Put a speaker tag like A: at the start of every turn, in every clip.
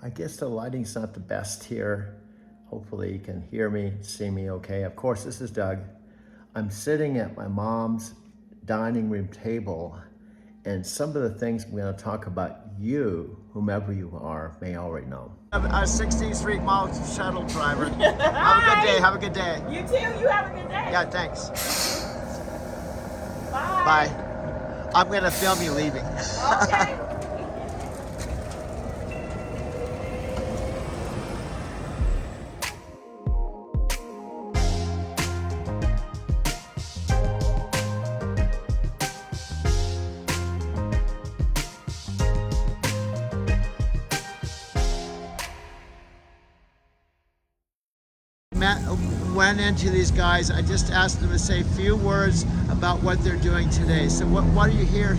A: I guess the lighting's not the best here. Hopefully you can hear me, see me okay. Of course, this is Doug. I'm sitting at my mom's dining room table, and some of the things we're gonna talk about, you, whomever you are, may already know. I'm a 16th Street Mall shuttle driver. Have a good day, have a good day.
B: You too, you have a good day.
A: Yeah, thanks.
B: Bye.
A: Bye. I'm gonna film you leaving.
B: Okay.
A: Went into these guys. I just asked them to say a few words about what they're doing today. So what are you here?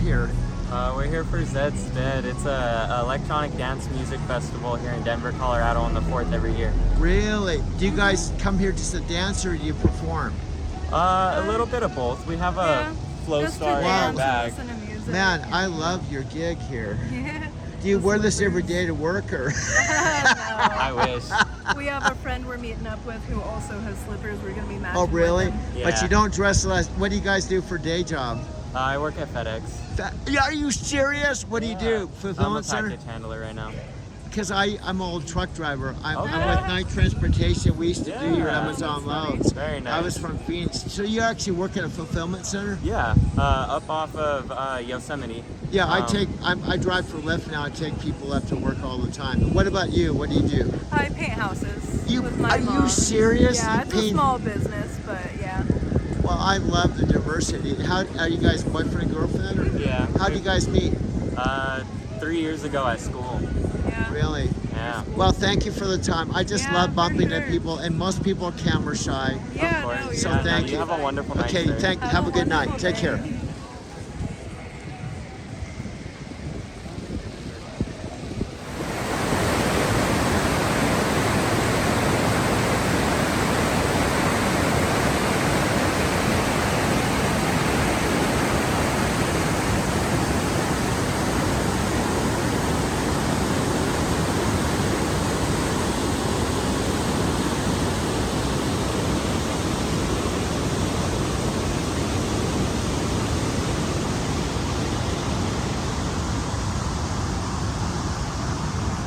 C: We're here for Zed's Dead. It's a electronic dance music festival here in Denver, Colorado on the 4th every year.
A: Really? Do you guys come here just to dance or do you perform?
C: A little bit of both. We have a flow star in our bag.
A: Man, I love your gig here.
D: Yeah.
A: Do you wear this every day to work or?
C: I wish.
D: We have a friend we're meeting up with who also has slippers. We're gonna be matching.
A: Oh really?
D: With him.
C: Yeah.
A: But you don't dress less. What do you guys do for day job?
C: I work at FedEx.
A: Yeah, are you serious? What do you do? Fulfillment
C: I'm a
A: center?
C: package handler right now.
A: Because I'm an old truck driver. I'm
C: Okay.
A: with Night Transportation. We used to do your
C: Yeah.
A: Amazon loads.
C: Very nice.
A: I was from Phoenix. So you actually work at a fulfillment center?
C: Yeah, up off of Yosemite.
A: Yeah, I drive for Lyft now. I take people up to work all the time. What about you? What do you do?
D: I paint houses with my
A: Are
D: mom.
A: you serious?
D: Yeah,
A: You
D: it's a
A: paint-
D: small business, but yeah.
A: Well, I love the diversity. How are you guys boyfriend and girlfriend? Or
C: Yeah.
A: how do you guys meet?
C: 3 years ago at school.
D: Yeah.
A: Really?
C: Yeah.
A: Well, thank you for the time. I just
D: Yeah,
A: love
D: for
A: bumping
D: sure.
A: into people, and most people are camera shy.
D: Yeah,
C: Of course.
D: no,
A: So
D: yeah.
A: thank
C: You
A: you.
C: have a wonderful night.
A: Okay,
C: sir.
A: have a good night.
D: wonderful
A: Take care.
D: day.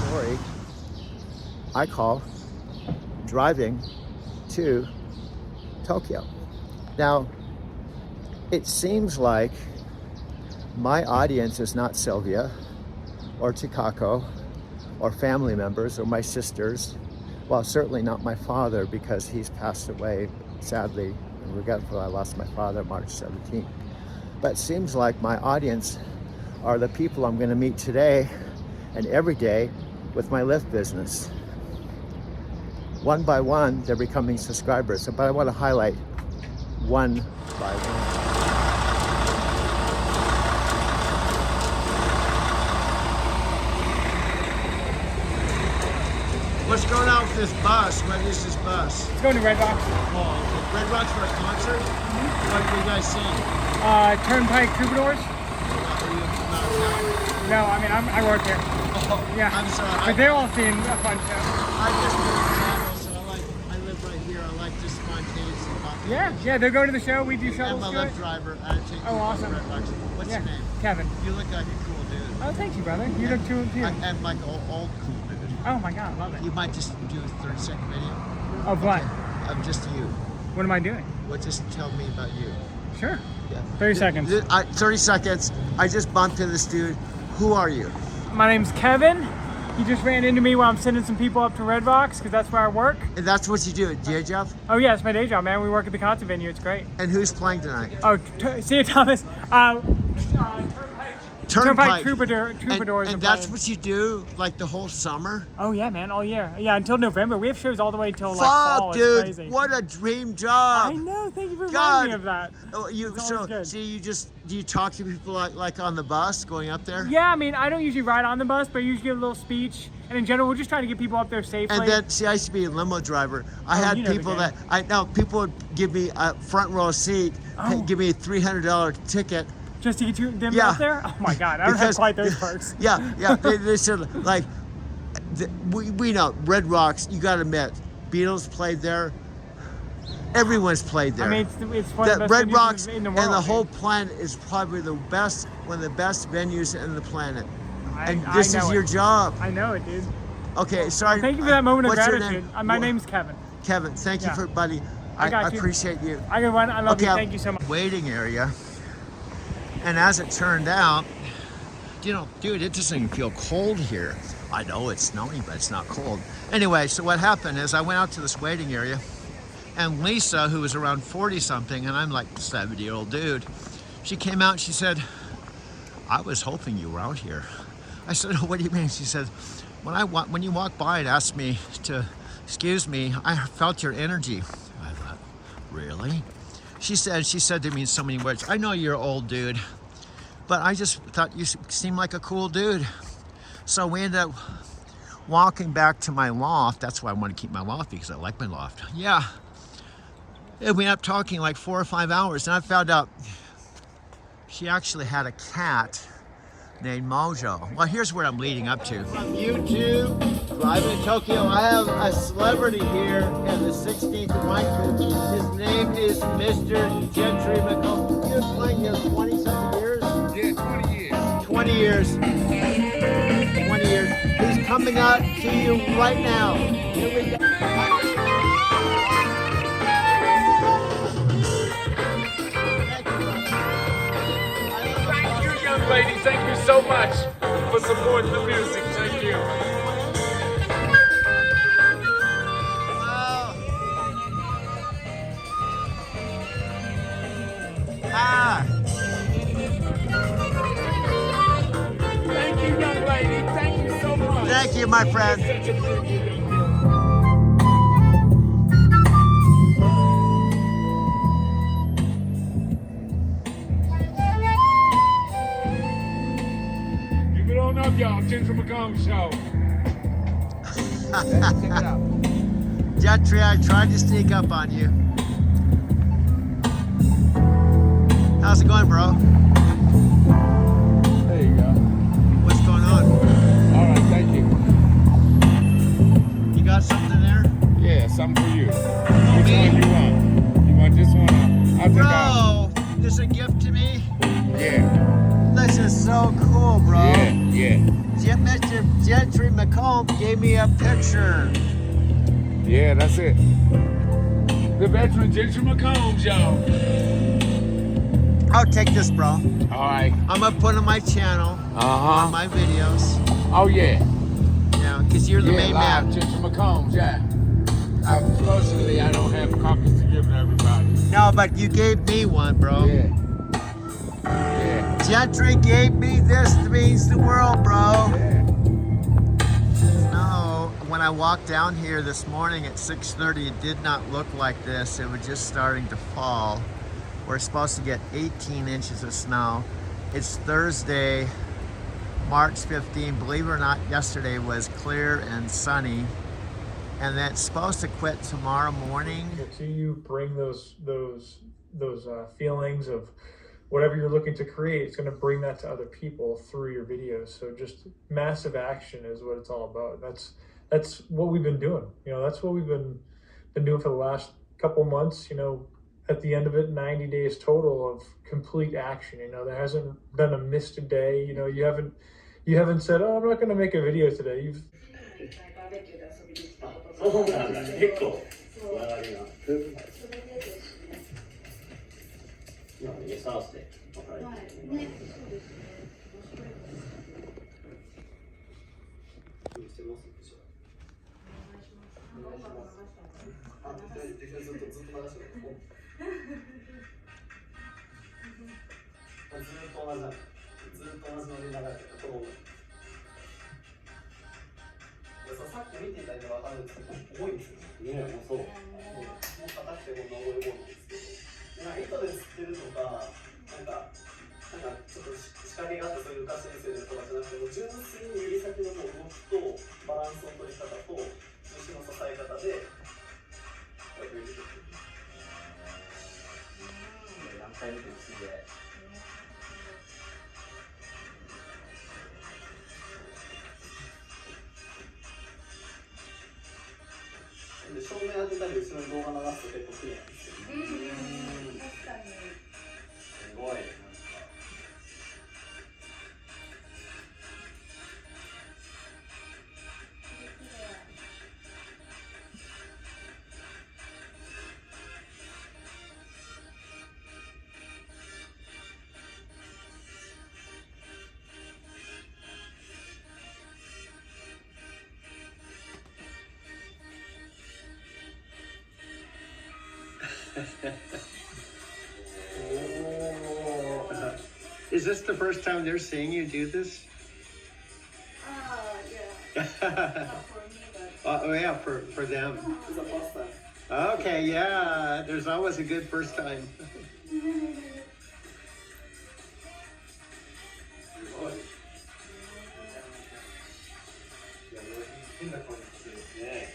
A: Story I call driving to Tokyo. Now, it seems like my audience is not Sylvia or Chikako or family members or my sisters. Well, certainly not my father because he's passed away, sadly, and regretfully I lost my father March 17th. But it seems like my audience are the people I'm going to meet today and every day with my Lyft business. One by one, they're becoming subscribers. But I want to highlight one by one. What's going on with this bus? What is this bus?
E: It's going to Red Rocks.
A: Oh, okay. Red Rocks for a concert? What do you guys sing?
E: Turnpike Troubadours.
A: Are you out of town?
E: No, I mean, I work here.
A: Oh,
E: Yeah.
A: I'm sorry.
E: But they're all seeing a fun show.
A: I just moved to Seattle, so I live right here. I like just spontaneous and popular.
E: Yeah, they're going to the show. We do
A: I'm
E: shuttles
A: a
E: to
A: Lyft
E: it.
A: driver. I take people
E: awesome.
A: to Red Rocks. What's
E: Yeah,
A: your name?
E: Kevin.
A: You look like a cool dude.
E: Oh, thank you, brother. You look too.
A: And like old cool dude.
E: Oh my God, love it.
A: You might just do a 30-second video
E: Of what?
A: of just you.
E: What am I doing?
A: What just tell me about you?
E: Sure.
A: Yeah.
E: 30 seconds.
A: 30 seconds. I just bumped into this dude. Who are you?
E: My name's Kevin. You just ran into me while I'm sending some people up to Red Rocks because that's where I work.
A: And that's what you do at day job?
E: Oh yeah, it's my day job, man. We work at the concert venue. It's great.
A: And who's playing tonight?
E: Oh, see you, Thomas. Turnpike Troubadours.
A: And
E: are
A: that's
E: playing.
A: what you do like the whole summer?
E: Oh yeah, man, all year. Yeah, until November. We have shows all the way until like fall.
A: Fuck,
E: It's
A: dude.
E: crazy.
A: What a dream job.
E: I know. Thank you for
A: God.
E: reminding me of that.
A: Oh,
E: It's always good.
A: Do you talk to people like on the bus going up there?
E: Yeah, I mean, I don't usually ride on the bus, but I usually give a little speech. And in general, we're just trying to get people up there safely.
A: And then, see, I used to be a limo driver. I
E: Oh,
A: had
E: you know the
A: people
E: game.
A: people would give me a front row seat,
E: Oh.
A: give me a $300 ticket.
E: just to get them
A: Yeah.
E: up there? Oh my God, I don't have
A: Because-
E: quite those perks.
A: Yeah, they said like, we know Red Rocks. You got to admit, Beatles played there. Everyone's played there.
E: I mean, it's one of the
A: The
E: best
A: Red
E: venues
A: Rocks
E: in the world.
A: and the whole
E: dude.
A: planet is probably one of the best venues in the planet. And
E: I
A: this
E: know
A: is
E: it.
A: your job.
E: I know it, dude.
A: Okay, sorry.
E: Thank you for that moment of
A: What's your
E: gratitude.
A: name?
E: My name's Kevin.
A: Kevin. Thank you
E: Yeah.
A: for, buddy.
E: I got
A: I
E: you.
A: appreciate you.
E: I can run. I love you.
A: I'm
E: Thank you so much.
A: Waiting area. And as it turned out, dude, it doesn't even feel cold here. I know it's snowing, but it's not cold. Anyway, so what happened is I went out to this waiting area, and Lisa, who was around 40 something, and I'm like a 70-year-old dude, she came out and she said, I was hoping you were out here. I said, oh, what do you mean? She said, when you walked by and asked me to excuse me, I felt your energy. I thought, really? She said to me in so many words, I know you're an old dude, but I just thought you seemed like a cool dude. So we ended up walking back to my loft. That's why I want to keep my loft, because I like my loft. Yeah. And we ended up talking like 4 or 5 hours, and I found out she actually had a cat named Mojo. Well, here's where I'm leading up to. From YouTube, driving to Tokyo, I have a celebrity here in the 16th Wine Country. His name is Mr. Gentry McComb. You've been playing here 20-something years?
F: Yeah, 20 years.
A: 20 years. 20 years. He's coming out to you right now. Here we go.
F: Thank you, young lady. Thank you so much for supporting the music. Thank you. Thank you, young lady. Thank you so much.
A: Thank you, my friend.
F: Such a privilege. Give it on up, y'all. Ginger McComb Show. Check it out.
A: Gentry, I tried to sneak up on you. How's it going, bro?
F: There you go.
A: What's going on?
F: All right, thank you.
A: You got something there?
F: Yeah, something for you. Which one you want? You want this one? I'll take out.
A: Bro, this is a gift to me?
F: Yeah,
A: This is so cool, bro.
F: yeah.
A: Mr. Gentry McComb gave me a picture.
F: Yeah, that's it. The veteran Ginger McCombs, y'all.
A: I'll take this, bro.
F: All right.
A: I'm gonna put it on my channel, on my videos.
F: Oh, yeah.
A: Yeah, because you're the main
F: live,
A: man.
F: Ginger McCombs, yeah. Unfortunately, I don't have copies to give to everybody.
A: No, but you gave me one, bro.
F: Yeah. Yeah.
A: Gentry gave me this. It means the world, bro.
F: Yeah.
A: No, when I walked down here this morning at 6:30, it did not look like this. It was just starting to fall. We're supposed to get 18 inches of snow. It's Thursday, March 15. Believe it or not, yesterday was clear and sunny. And that's supposed to quit tomorrow morning.
G: To you bring those feelings of whatever you're looking to create, it's going to bring that to other people through your videos. So just massive action is what it's all about. That's what we've been doing. That's what we've been doing for the last couple months. At the end of it, 90 days total of complete action. There hasn't been a missed a day. You haven't said, oh, I'm not going to make a video today. You've
H: そうなんだ、結構我々が今ね、餌合わせて働いてるね。してますでしょ。お願いします。あ、ずっと流してる。ずっと同じので流れてる。さっき見ていただいて分かるんですけど、重いんですよね。ね、そう。もう硬くてこんな重いものですけど、糸で釣ってるとか、なんかちょっと仕掛けがあってそういう浮かしにするとかじゃなくて、もう純粋に指先の動きとバランスの取り方と虫の支え方でこうやって出てくる。何回見てもすげえ。で照明当てたり後ろに動画流すと結構綺麗なんですよ。
B: 確かに。
H: すごいなんか。
A: Is this the first time they're seeing you do this?
B: Yeah. Not for me, but.
A: Oh yeah, for them.
H: It's a first time.
A: Okay, yeah. There's always a good first time.
H: すごい。いや、変な感じですね。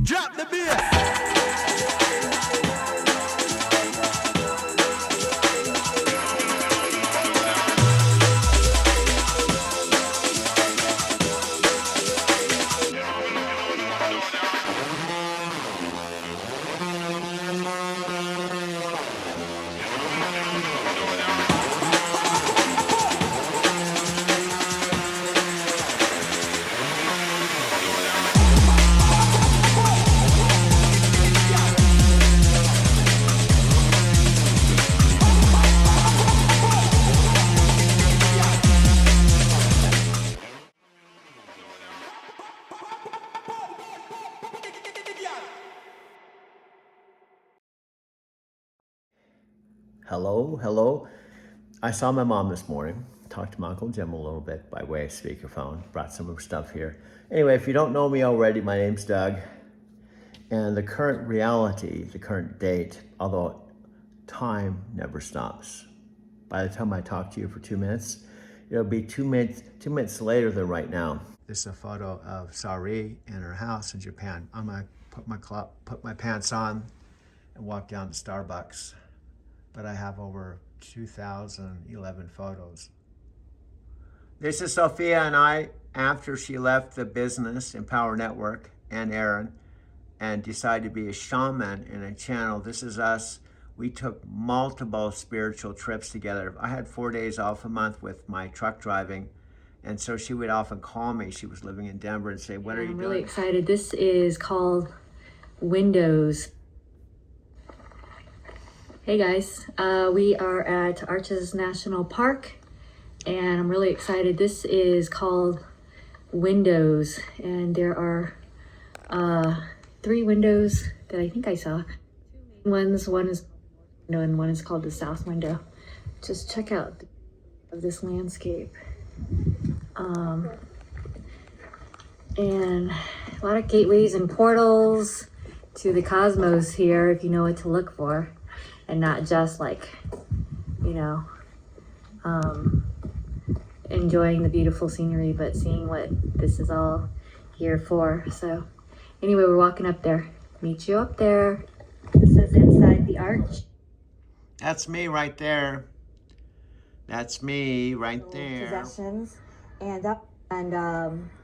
A: Drop the beat. Hello. I saw my mom this morning. Talked to my Uncle Jim a little bit by way of speakerphone. Brought some of her stuff here. Anyway, if you don't know me already, my name's Doug. And the current reality, the current date, although time never stops. By the time I talk to you for 2 minutes, it'll be 2 minutes later than right now. This is a photo of Sari in her house in Japan. I'm gonna put my pants on and walk down to Starbucks. But I have over 2,011 photos. This is Sophia and I after she left the business Empower Network and Aaron and decided to be a shaman in a channel. This is us. We took multiple spiritual trips together. I had 4 days off a month with my truck driving. And so she would often call me. She was living in Denver and say, what are you doing?
I: I'm really excited. This is called Windows. Hey guys, we are at Arches National Park and I'm really excited. This is called Windows and there are 3 windows that I think I saw. One is and one is called the South Window. Just check out this landscape. And a lot of gateways and portals to the cosmos here if you know what to look for. And not just like, you know, enjoying the beautiful scenery, but seeing what this is all here for. So anyway, we're walking up there. Meet you up there. This is inside the arch.
A: That's me right there. That's me right there.
J: Possessions and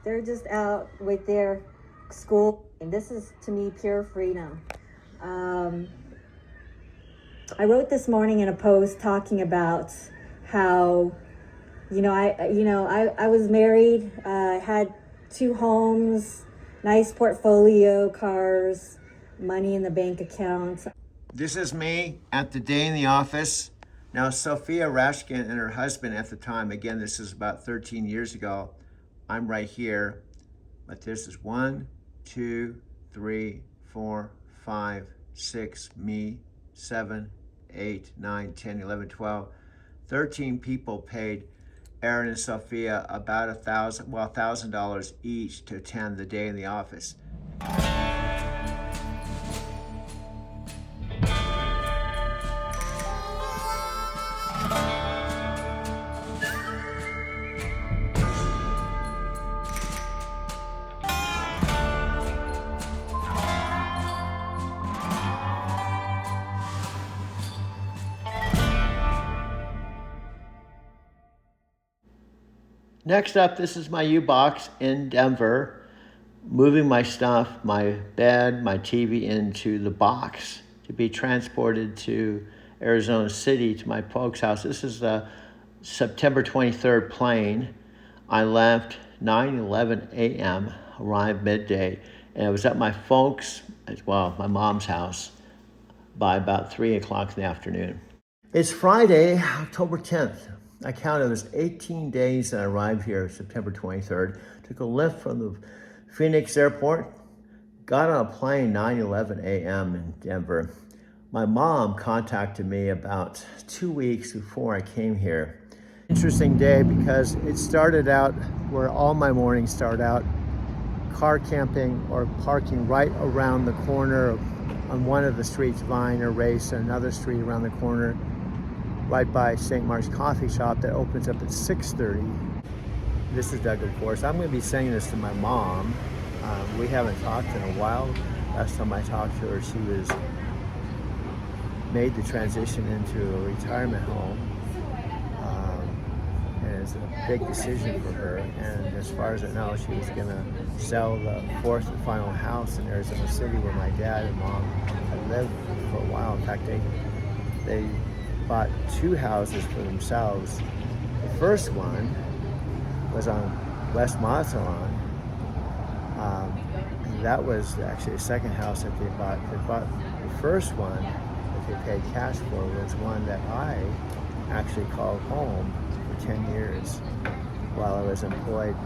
J: they're just out with their school. And this is, to me, pure freedom. I wrote this morning in a post talking about how, I was married, had 2 homes, nice portfolio, cars, money in the bank account.
A: This is me at the day in the office. Now, Sophia Rashkin and her husband at the time, again, this is about 13 years ago. I'm right here, but this is 1, 2, 3, 4, 5, 6, me, 7, 8, 9, 10, 11, 12. 13 people paid Aaron and Sophia about $1,000 each to attend the day in the office. Next up, this is my U-Box in Denver, moving my stuff, my bed, my TV into the box to be transported to Arizona City to my folks' house. This is the September 23rd plane. I left 9:11 a.m., arrived midday, and I was at my folks, well, my mom's house, by about 3 o'clock in the afternoon. It's Friday, October 10th. I counted, it was 18 days that I arrived here September 23rd. Took a lift from the Phoenix airport, got on a plane 9:11 a.m. in Denver. My mom contacted me about 2 weeks before I came here. Interesting day because it started out where all my mornings start out, car camping or parking right around the corner on one of the streets, Vine or Race, and another street around the corner, right by St. Mark's Coffee Shop that opens up at 6:30. This is Doug, of course. I'm going to be saying this to my mom. We haven't talked in a while. Last time I talked to her, she was made the transition into a retirement home. And it's a big decision for her. And as far as I know, she was going to sell the fourth and final house in Arizona City where my dad and mom had lived for a while. In fact, they bought 2 houses for themselves. The first one was on West Mazatlan. That was actually the second house that they bought. They bought the first one that they paid cash for was one that I actually called home for 10 years while I was employed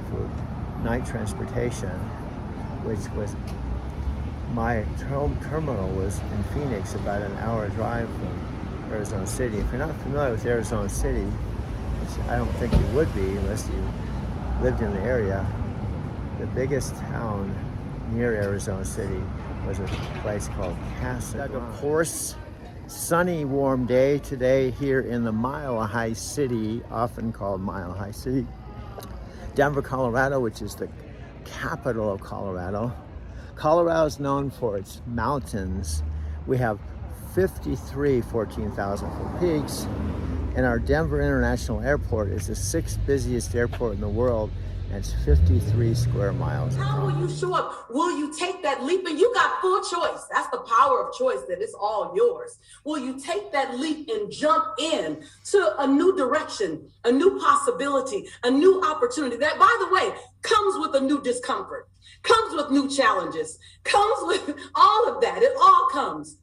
A: for night transportation, which was my home terminal was in Phoenix, about an hour drive from Arizona City. If you're not familiar with Arizona City, which I don't think you would be unless you lived in the area, the biggest town near Arizona City was a place called Casa. Of course, sunny, warm day today here in the Mile High City, often called Mile High City, Denver, Colorado, which is the capital of Colorado. Colorado is known for its mountains. We have 53 14,000-foot peaks, and our Denver International Airport is the 6th busiest airport in the world, and it's 53 square miles.
K: How will you show up? Will you take that leap? And you got full choice. That's the power of choice, that it's all yours. Will you take that leap and jump in to a new direction, a new possibility, a new opportunity that, by the way, comes with a new discomfort, comes with new challenges, comes with all of that. It all comes.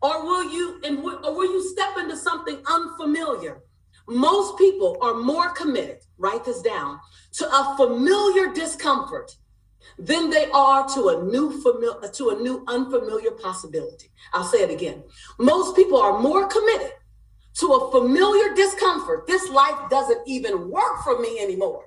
K: Or will you step into something unfamiliar? Most people are more committed, write this down, to a familiar discomfort than they are to a new unfamiliar possibility. I'll say it again. Most people are more committed to a familiar discomfort. This life doesn't even work for me anymore,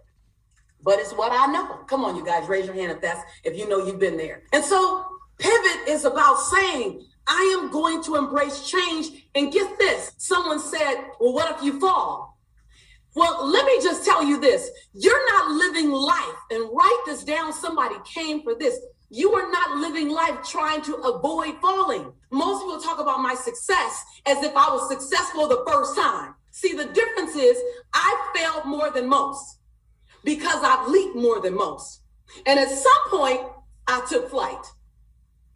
K: but it's what I know. Come on, you guys, raise your hand if you know you've been there. And so pivot is about saying, I am going to embrace change. And get this, someone said, well, what if you fall? Well, let me just tell you this. You're not living life, and write this down. Somebody came for this. You are not living life trying to avoid falling. Most people talk about my success as if I was successful the first time. See, the difference is I failed more than most because I've leaped more than most. And at some point, I took flight.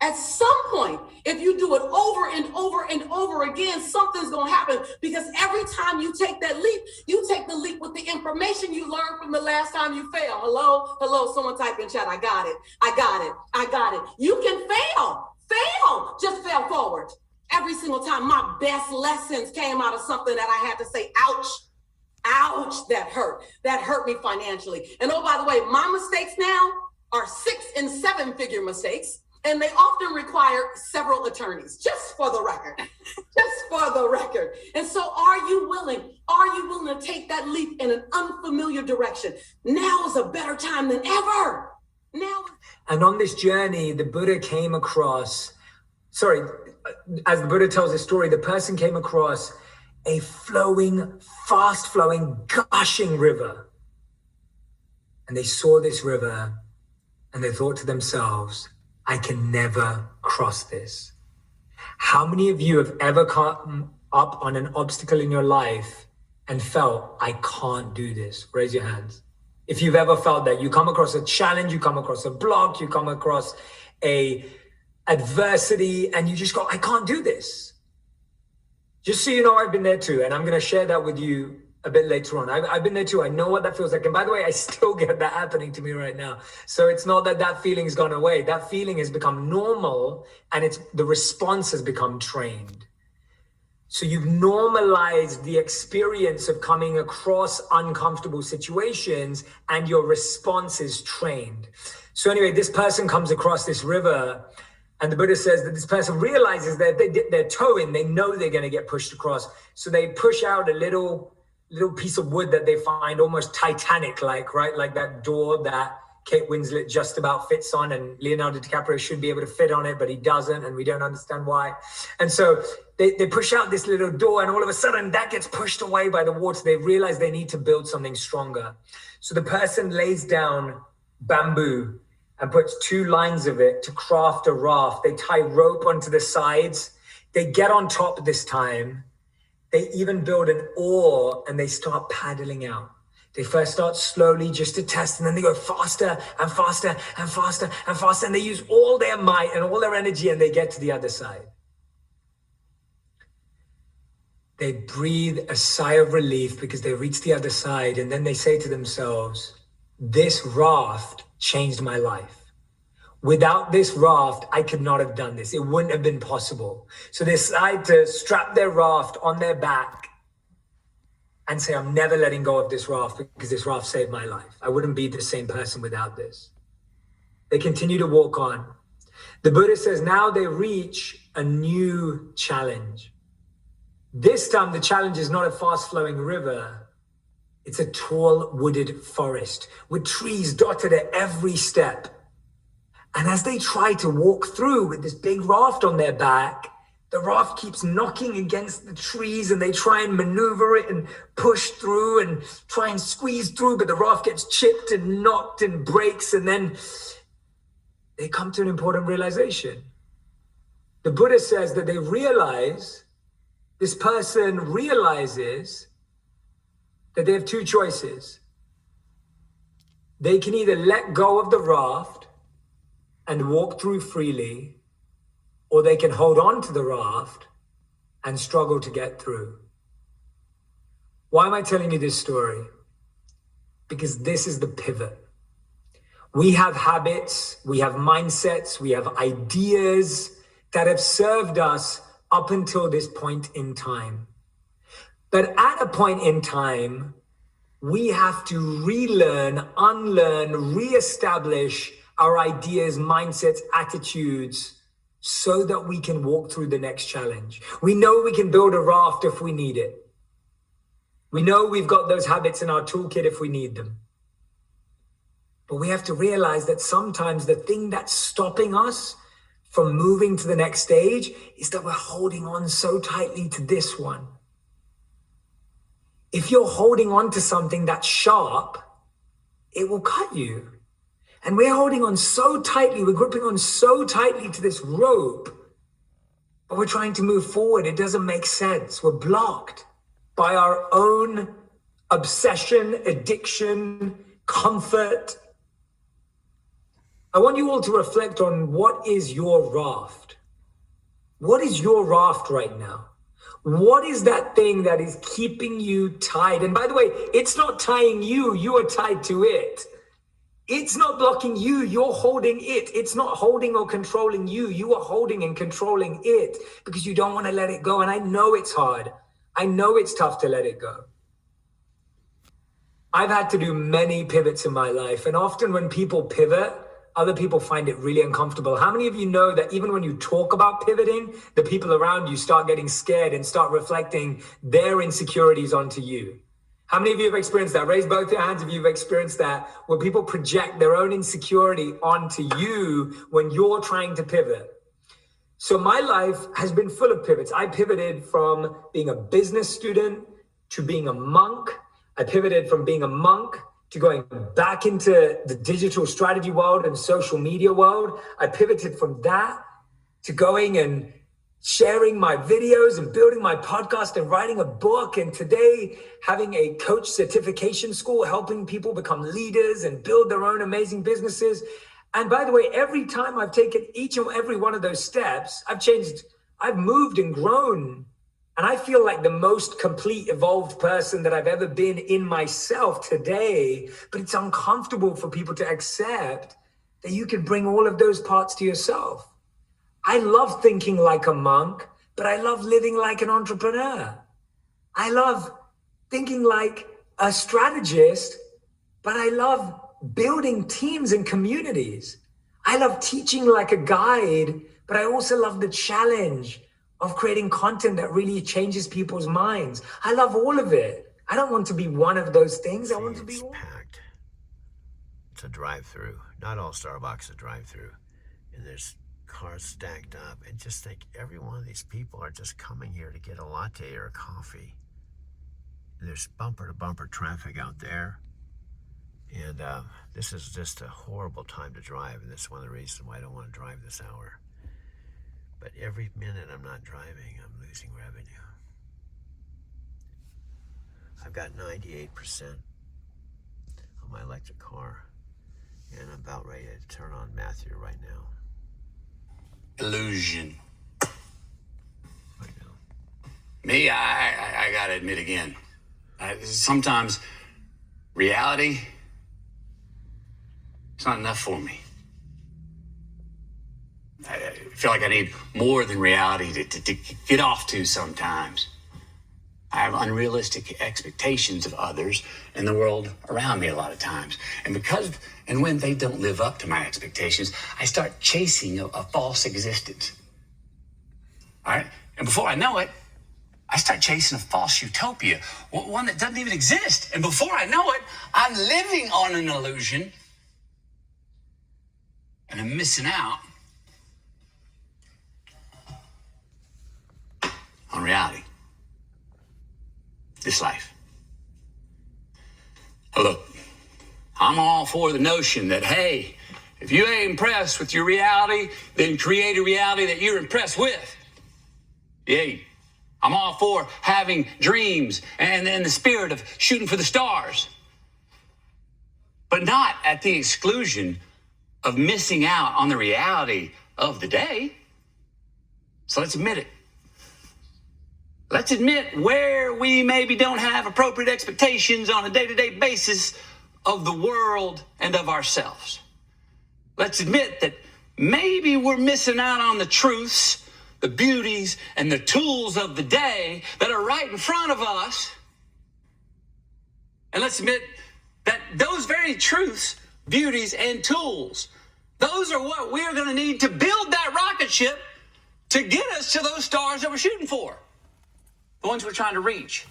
K: At some point, if you do it over and over and over again, something's going to happen, because every time you take that leap, you take the leap with the information you learned from the last time you failed. Hello, someone type in chat. I got it. You can fail, just fail forward. Every single time, my best lessons came out of something that I had to say, ouch, that hurt me financially. And oh, by the way, my mistakes now are 6 in 7-figure mistakes, and they often require several attorneys, just for the record. Just for the record. And so are you willing to take that leap in an unfamiliar direction? Now is a better time than ever.
L: And on this journey, the Buddha came across, as the Buddha tells the story, the person came across a flowing, fast-flowing, gushing river. And they saw this river and they thought to themselves, I can never cross this. How many of you have ever come up on an obstacle in your life and felt, I can't do this? Raise your hands. If you've ever felt that, you come across a challenge, you come across a block, you come across a adversity, and you just go, I can't do this. Just so you know, I've been there too, and I'm going to share that with you a bit later on. I've been there too. I know what that feels like. And by the way, I still get that happening to me right now. So it's not that that feeling's gone away. That feeling has become normal, and the response has become trained. So you've normalized the experience of coming across uncomfortable situations, and your response is trained. So anyway, this person comes across this river, and the Buddha says that this person realizes that if they dip their toe in, they know they're going to get pushed across. So they push out a little piece of wood that they find almost Titanic-like, right? Like that door that Kate Winslet just about fits on, and Leonardo DiCaprio should be able to fit on it, but he doesn't, and we don't understand why. And so they push out this little door, and all of a sudden that gets pushed away by the water. They realize they need to build something stronger. So the person lays down bamboo and puts 2 lines of it to craft a raft. They tie rope onto the sides. They get on top this time. They even build an oar, and they start paddling out. They first start slowly just to test, and then they go faster and faster and faster and faster, and they use all their might and all their energy, and they get to the other side. They breathe a sigh of relief because they reach the other side, and then they say to themselves, this raft changed my life. Without this raft, I could not have done this. It wouldn't have been possible. So they decide to strap their raft on their back and say, I'm never letting go of this raft because this raft saved my life. I wouldn't be the same person without this. They continue to walk on. The Buddha says now they reach a new challenge. This time, the challenge is not a fast-flowing river. It's a tall, wooded forest with trees dotted at every step. And as they try to walk through with this big raft on their back, the raft keeps knocking against the trees, and they try and maneuver it and push through and try and squeeze through, but the raft gets chipped and knocked and breaks, and then they come to an important realization. The Buddha says that this person realizes that they have 2 choices. They can either let go of the raft and walk through freely, or they can hold on to the raft and struggle to get through. Why am I telling you this story? Because this is the pivot. We have habits, we have mindsets, we have ideas that have served us up until this point in time. But at a point in time, we have to relearn, unlearn, reestablish our ideas, mindsets, attitudes, so that we can walk through the next challenge. We know we can build a raft if we need it. We know we've got those habits in our toolkit if we need them. But we have to realize that sometimes the thing that's stopping us from moving to the next stage is that we're holding on so tightly to this one. If you're holding on to something that's sharp, it will cut you. And we're holding on so tightly, we're gripping on so tightly to this rope, but we're trying to move forward. It doesn't make sense. We're blocked by our own obsession, addiction, comfort. I want you all to reflect on what is your raft? What is your raft right now? What is that thing that is keeping you tied? And by the way, it's not tying you, you are tied to it. It's not blocking you, you're holding it. It's not holding or controlling you, you are holding and controlling it because you don't want to let it go. And I know it's hard. I know it's tough to let it go. I've had to do many pivots in my life. And often when people pivot, Other people find it really uncomfortable. How many of you know that even when you talk about pivoting, the people around you start getting scared and start reflecting their insecurities onto you? How many of you have experienced that? Raise both your hands if you've experienced that, where people project their own insecurity onto you when you're trying to pivot. So my life has been full of pivots. I pivoted from being a business student to being a monk. I pivoted from being a monk to going back into the digital strategy world and social media world. I pivoted from that to going and sharing my videos and building my podcast and writing a book. And today, having a coach certification school, helping people become leaders and build their own amazing businesses. And by the way, every time I've taken each and every one of those steps, I've changed, I've moved and grown. And I feel like the most complete, evolved person that I've ever been in myself today. But it's uncomfortable for people to accept that you can bring all of those parts to yourself. I love thinking like a monk, but I love living like an entrepreneur. I love thinking like a strategist, but I love building teams and communities. I love teaching like a guide, but I also love the challenge of creating content that really changes people's minds. I love all of it. I don't want to be one of those things. I want to be
A: It's packed. It's a drive-through. Not all Starbucks are drive-through. And there's cars stacked up. And just think every one of these people are just coming here to get a latte or a coffee. And there's bumper-to-bumper traffic out there. And this is just a horrible time to drive. And that's one of the reasons why I don't want to drive this hour. But every minute I'm not driving, I'm losing revenue. I've got 98% on my electric car, and I'm about ready to turn on Matthew right now.
M: Illusion. Me, I gotta admit again, sometimes reality, it's not enough for me. I feel like I need more than reality to get off to sometimes. I have unrealistic expectations of others and the world around me a lot of times. And when they don't live up to my expectations, I start chasing a false existence. All right? And before I know it, I start chasing a false utopia, one that doesn't even exist. And before I know it, I'm living on an illusion and I'm missing out on reality. This life. Look, I'm all for the notion that, hey, if you ain't impressed with your reality, then create a reality that you're impressed with. Yeah, I'm all for having dreams and the spirit of shooting for the stars. But not at the exclusion of missing out on the reality of the day. So let's admit it. Let's admit where we maybe don't have appropriate expectations on a day-to-day basis of the world and of ourselves. Let's admit that maybe we're missing out on the truths, the beauties, and the tools of the day that are right in front of us. And let's admit that those very truths, beauties, and tools, those are what we're going to need to build that rocket ship to get us to those stars that we're shooting for. The ones we're trying to reach.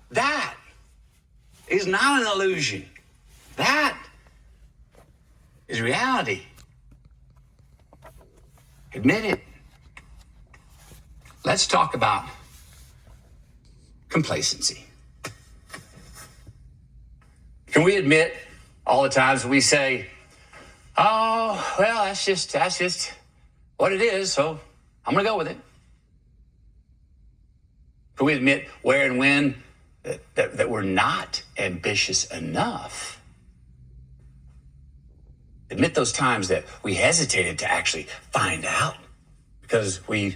M: That is not an illusion. That is reality. Admit it. Let's talk about complacency. Can we admit all the times we say, oh, well, that's just what it is, so I'm going to go with it? Can we admit where and when that we're not ambitious enough? Admit those times that we hesitated to actually find out because we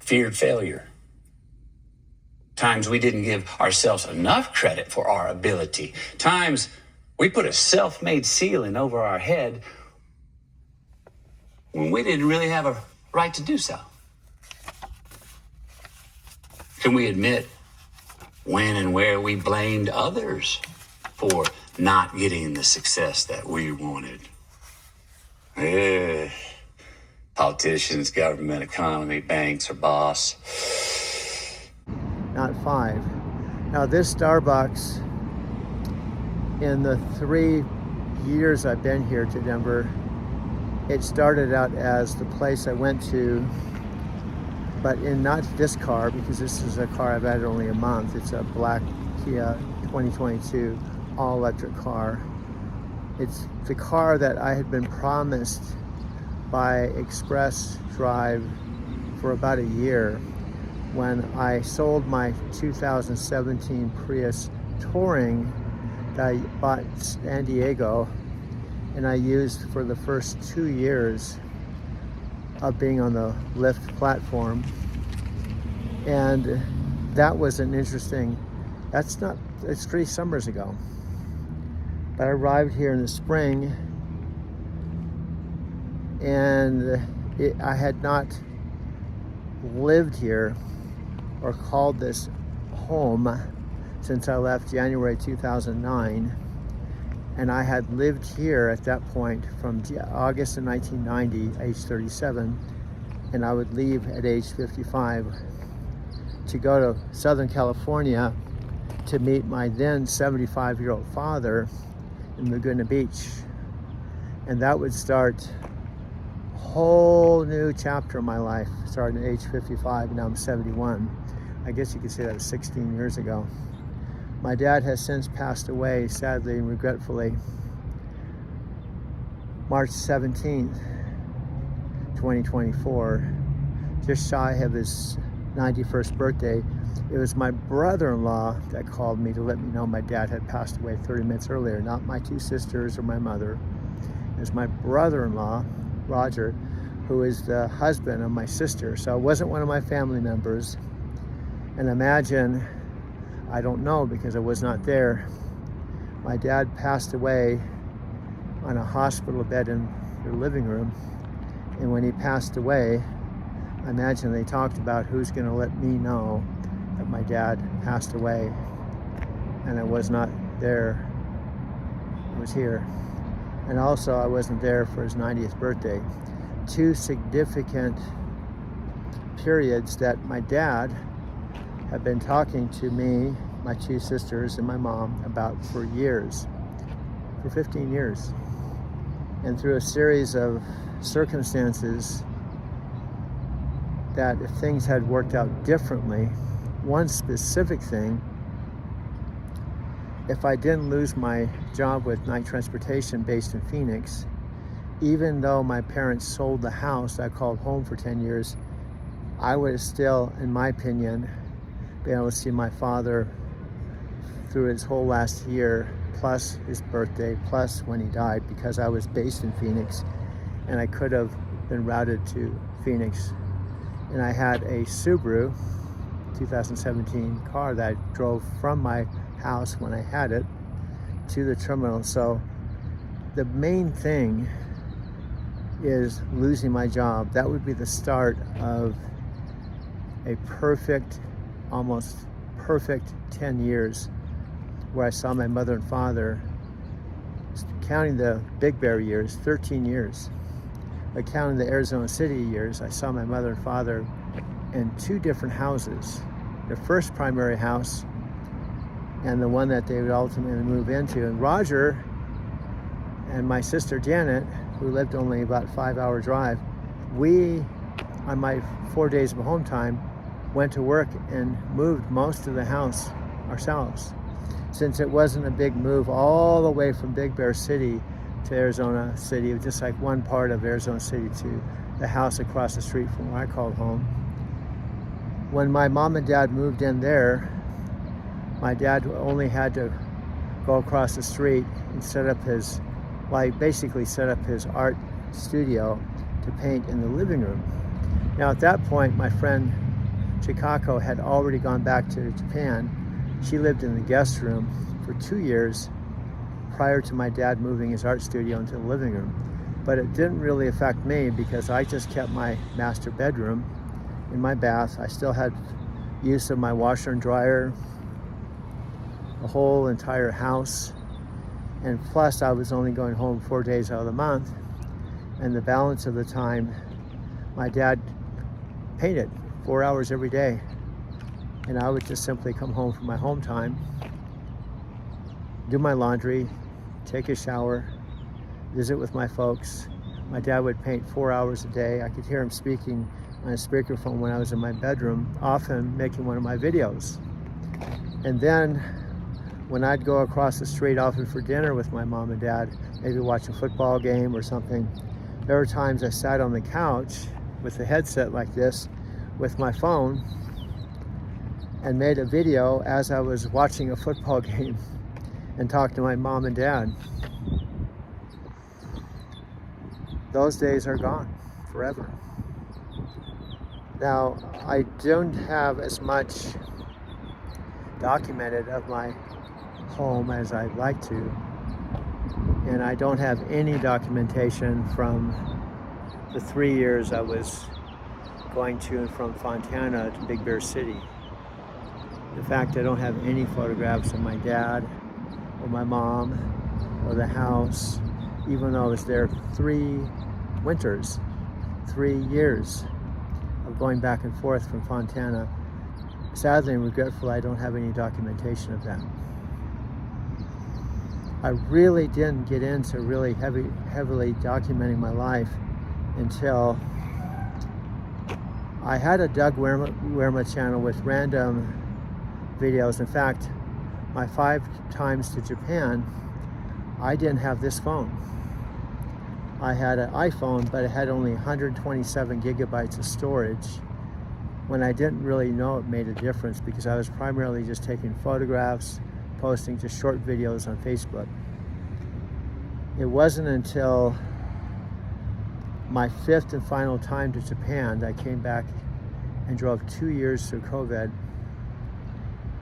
M: feared failure. Times we didn't give ourselves enough credit for our ability. Times we put a self-made ceiling over our head when we didn't really have a right to do so. Can we admit when and where we blamed others for not getting the success that we wanted? Eh, politicians, government, economy, banks, or boss.
A: Not 5. Now this Starbucks, in the 3 years I've been here to Denver, it started out as the place I went to, but in not this car, because this is a car I've had only a month. It's a black Kia 2022 all-electric car. It's the car that I had been promised by Express Drive for about a year when I sold my 2017 Prius Touring that I bought in San Diego, and I used for the first 2 years of being on the Lyft platform. And that was an interesting, it's 3 summers ago. But I arrived here in the spring, and I had not lived here or called this home since I left January 2009. And I had lived here at that point from August of 1990, age 37, and I would leave at age 55 to go to Southern California to meet my then 75-year-old father in Laguna Beach. And that would start a whole new chapter of my life, starting at age 55, and now I'm 71. I guess you could say that was 16 years ago. My dad has since passed away, sadly and regretfully, March 17th, 2024, just shy of his 91st birthday. It was my brother-in-law that called me to let me know my dad had passed away 30 minutes earlier, not my 2 sisters or my mother. It was my brother-in-law, Roger, who is the husband of my sister. So it wasn't one of my family members. And imagine, I don't know because I was not there, my dad passed away on a hospital bed in their living room. And when he passed away, I imagine they talked about who's going to let me know that my dad passed away. And I was not there. I was here. And also I wasn't there for his 90th birthday. 2 significant periods that my dad had been talking to me, my 2 sisters, and my mom about for years, for 15 years. And through a series of circumstances that if things had worked out differently, one specific thing, if I didn't lose my job with Knight Transportation based in Phoenix, even though my parents sold the house I called home for 10 years, I would have still, in my opinion, been able to see my father through his whole last year, plus his birthday, plus when he died, because I was based in Phoenix and I could have been routed to Phoenix. And I had a Subaru 2017 car that I drove from my house when I had it to the terminal. So the main thing is losing my job. That would be the start of a perfect, almost perfect 10 years where I saw my mother and father, counting the Big Bear years, 13 years. But counting the Arizona City years, I saw my mother and father in 2 different houses. Their first primary house and the one that they would ultimately move into. And Roger and my sister Janet, who lived only about a 5-hour drive, we, on my 4 days of home time, went to work and moved most of the house ourselves. Since it wasn't a big move all the way from Big Bear City to Arizona City, it was just like one part of Arizona City to the house across the street from where I called home. When my mom and dad moved in there, my dad only had to go across the street and set up his, well, he basically set up his art studio to paint in the living room. Now at that point, my friend Chikako had already gone back to Japan. She lived in the guest room for 2 years prior to my dad moving his art studio into the living room. But it didn't really affect me because I just kept my master bedroom in my bath. I still had use of my washer and dryer, the whole entire house. And plus I was only going home 4 days out of the month. And the balance of the time, my dad painted 4 hours every day. And I would just simply come home from my home time, do my laundry, take a shower, visit with my folks. My dad would paint 4 hours a day. I could hear him speaking on a speakerphone when I was in my bedroom, often making one of my videos. And then when I'd go across the street, often for dinner with my mom and dad, maybe watch a football game or something, there were times I sat on the couch with a headset like this with my phone and made a video as I was watching a football game and talked to my mom and dad. Those days are gone forever. Now, I don't have as much documented of my home as I'd like to, and I don't have any documentation from the 3 years I was going to and from Fontana to Big Bear City. In fact, I don't have any photographs of my dad or my mom or the house, even though I was there 3 winters, 3 years of going back and forth from Fontana. Sadly and regretful, I don't have any documentation of that. I really didn't get into really heavily documenting my life until I had a Doug Werma channel with random videos. In fact, my 5 times to Japan, I didn't have this phone. I had an iPhone, but it had only 127 gigabytes of storage, when I didn't really know it made a difference because I was primarily just taking photographs, posting just short videos on Facebook. It wasn't until my 5th and final time to Japan that I came back and drove 2 years through COVID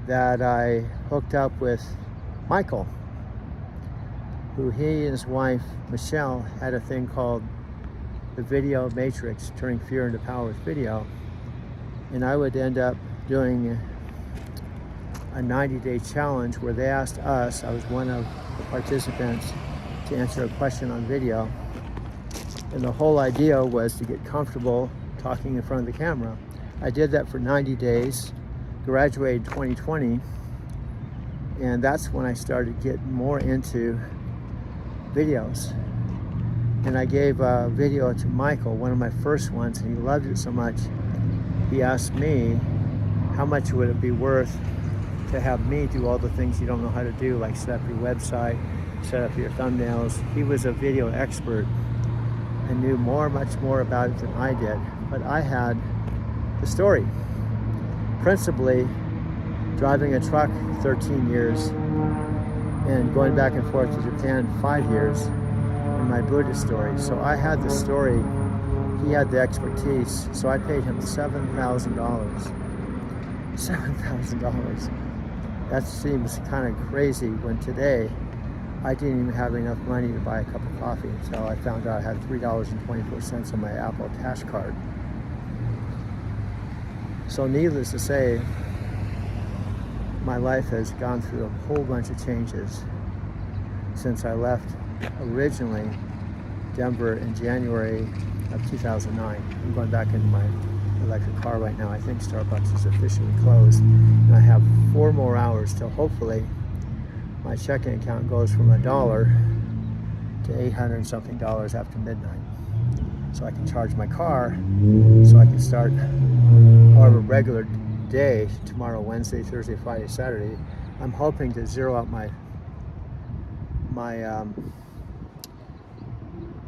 A: that I hooked up with Michael, who he and his wife, Michelle, had a thing called the Video Matrix, Turning Fear into Power with Video. And I would end up doing a 90-day challenge where they asked us, I was one of the participants, to answer a question on video. And the whole idea was to get comfortable talking in front of the camera. I did that for 90 days, graduated 2020, and that's when I started getting more into videos. And I gave a video to Michael, one of my first ones, and he loved it so much, he asked me how much would it be worth to have me do all the things you don't know how to do, like set up your website, set up your thumbnails. He was a video expert and knew much more about it than I did, but I had the story. Principally, driving a truck 13 years and going back and forth to Japan 5 years in my Buddhist story. So I had the story, he had the expertise, so I paid him $7,000. $7,000. That seems kind of crazy when today I didn't even have enough money to buy a cup of coffee until I found out I had $3.24 on my Apple Cash card. So needless to say, my life has gone through a whole bunch of changes since I left originally Denver in January of 2009. I'm going back into my electric car right now. I think Starbucks is officially closed, and I have 4 more hours till hopefully my checking account goes from $1 to $800 and something after midnight, so I can charge my car, so I can start our regular day tomorrow, Wednesday, Thursday, Friday, Saturday. I'm hoping to zero out my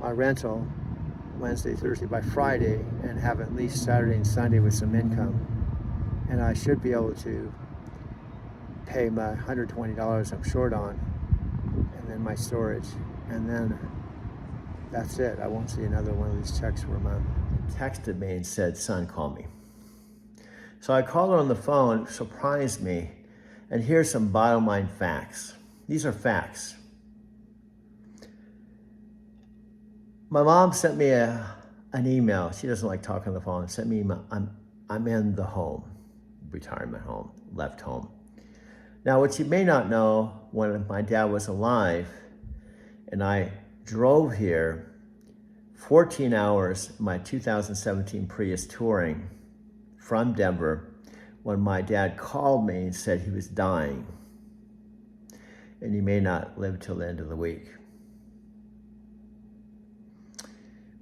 A: rental Wednesday, Thursday by Friday, and have at least Saturday and Sunday with some income. And I should be able to pay my $120 I'm short on, and then my storage, and then that's it. I won't see another one of these checks for a month. He texted me and said, "Son, call me." So I called her on the phone, surprised me, and here's some bottom line facts. These are facts. My mom sent me an email. She doesn't like talking on the phone. Sent me, I'm in the home, retirement home, left home. Now, what you may not know, when my dad was alive and I drove here 14 hours my 2017 Prius touring from Denver when my dad called me and said he was dying and he may not live till the end of the week.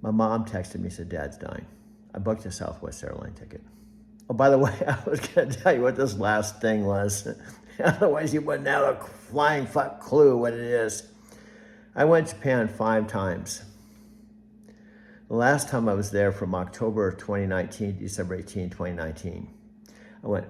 A: My mom texted me and said, Dad's dying. I booked a Southwest airline ticket. Oh, by the way, I was gonna tell you what this last thing was. Otherwise you wouldn't have a flying fuck clue what it is. I went to Japan 5 times. The last time I was there from October 2019 to December 18, 2019. I went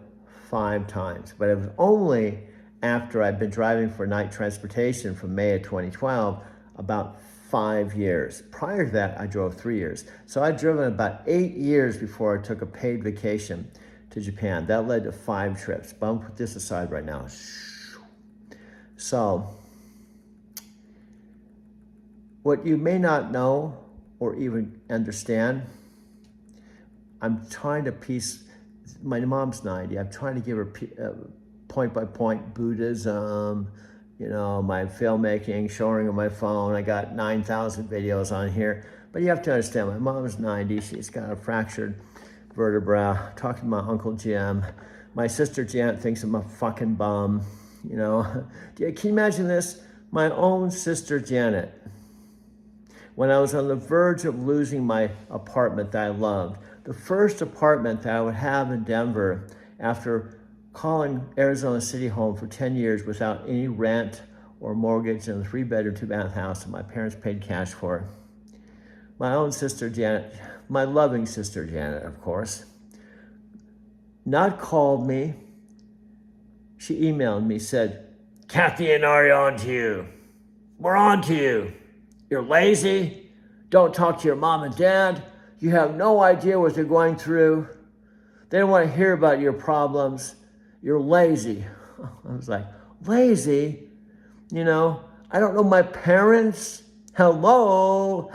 A: 5 times, but it was only after I'd been driving for night transportation from May of 2012, about 5 years. Prior to that, I drove 3 years. So I'd driven about 8 years before I took a paid vacation to Japan. That led to 5 trips. But I'm gonna put this aside right now. So, what you may not know or even understand, I'm trying to piece, my mom's 90, I'm trying to give her point-by-point Buddhism, you know, my filmmaking, showing on my phone. I got 9,000 videos on here. But you have to understand, my mom's 90, she's got a fractured vertebra, talking to my Uncle Jim. My sister Janet thinks I'm a fucking bum, you know. Can you imagine this? My own sister Janet, when I was on the verge of losing my apartment that I loved, the first apartment that I would have in Denver after calling Arizona City home for 10 years without any rent or mortgage in a 3-bedroom, 2-bath house that my parents paid cash for. My own sister Janet, my loving sister Janet, of course, not called me. She emailed me, said, Kathy and I are on to you. We're on to you. You're lazy. Don't talk to your mom and dad. You have no idea what they're going through. They don't want to hear about your problems. You're lazy. I was like, lazy? You know, I don't know my parents. Hello,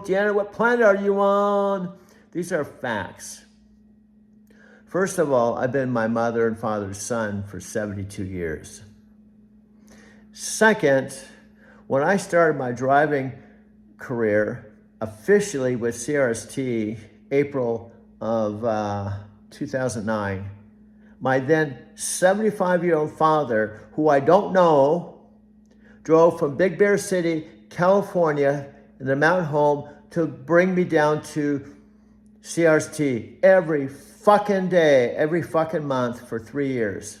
A: Janet, what planet are you on? These are facts. First of all, I've been my mother and father's son for 72 years. Second, when I started my driving career officially with CRST, April of 2009, my then 75-year-old father, who I don't know, drove from Big Bear City, California, in the mountain home to bring me down to CRST every fucking day, every fucking month for 3 years.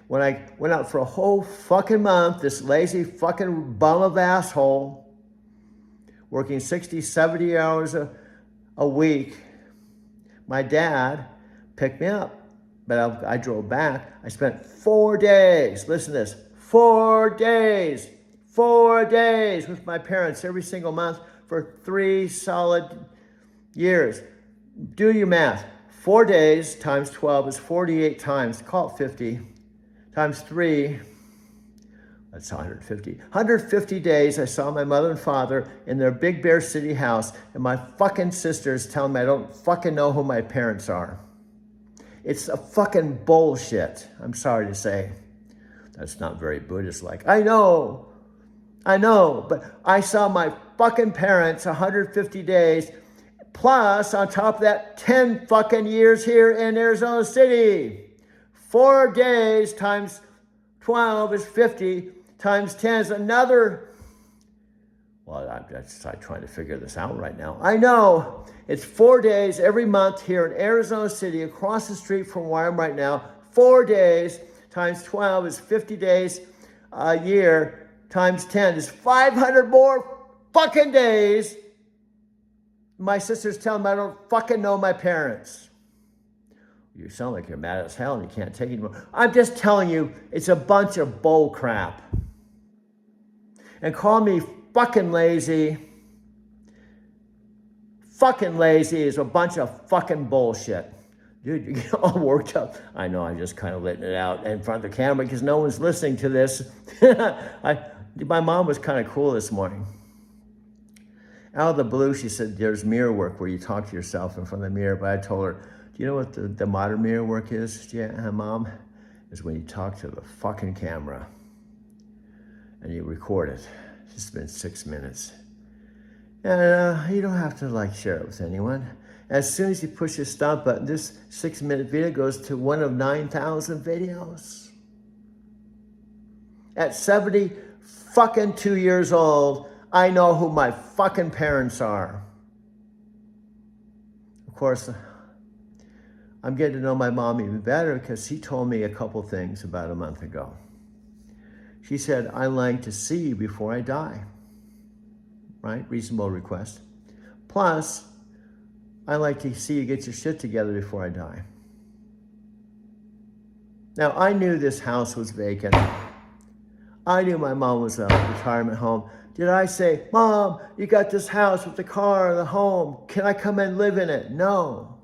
A: When I went out for a whole fucking month, this lazy fucking bum of asshole, working 60, 70 hours a week, my dad picked me up. But I drove back. I spent 4 days, listen to this, 4 days with my parents every single month for 3 solid years. Do your math. 4 days times 12 is 48 times, call it 50, times 3, that's 150. 150 days I saw my mother and father in their Big Bear City house, and my fucking sisters telling me I don't fucking know who my parents are. It's a fucking bullshit, I'm sorry to say. That's not very Buddhist-like. I know, but I saw my fucking parents 150 days, plus on top of that, 10 fucking years here in Arizona City. 4 days times 12 is 50, times 10 is another. Well, I'm trying to figure this out right now. I know, it's 4 days every month here in Arizona City, across the street from where I'm right now. 4 days times 12 is 50 days a year, times 10 is 500 more fucking days. My sisters tell me I don't fucking know my parents. You sound like you're mad as hell and you can't take it anymore. I'm just telling you, it's a bunch of bull crap. And call me fucking lazy. Fucking lazy is a bunch of fucking bullshit. Dude, you get all worked up. I know, I'm just kind of letting it out in front of the camera because no one's listening to this. My mom was kind of cool this morning. Out of the blue, she said, there's mirror work where you talk to yourself in front of the mirror. But I told her, do you know what the modern mirror work is, Mom? Is when you talk to the fucking camera and you record it. It's been 6 minutes. And you don't have to like share it with anyone. As soon as you push the stop button, this 6-minute video goes to one of 9,000 videos. At 72 years old, I know who my fucking parents are. Of course, I'm getting to know my mom even better because she told me a couple things about a month ago. She said, I like to see you before I die. Right? Reasonable request. Plus, I like to see you get your shit together before I die. Now, I knew this house was vacant. I knew my mom was a retirement home. Did I say, Mom, you got this house with the car, the home. Can I come and live in it? No.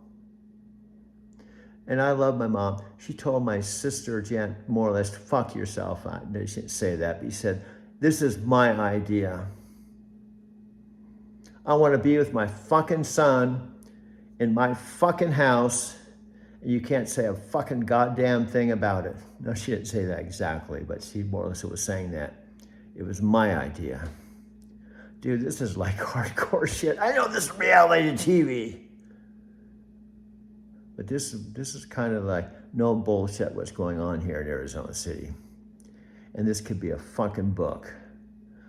A: And I love my mom. She told my sister, Jen, more or less, fuck yourself. I didn't say that, but he said, this is my idea. I want to be with my fucking son in my fucking house, and you can't say a fucking goddamn thing about it. No, she didn't say that exactly, but she more or less was saying that. It was my idea. Dude, this is like hardcore shit. I know this is reality TV. But this is kind of like no bullshit what's going on here in Arizona City. And this could be a fucking book.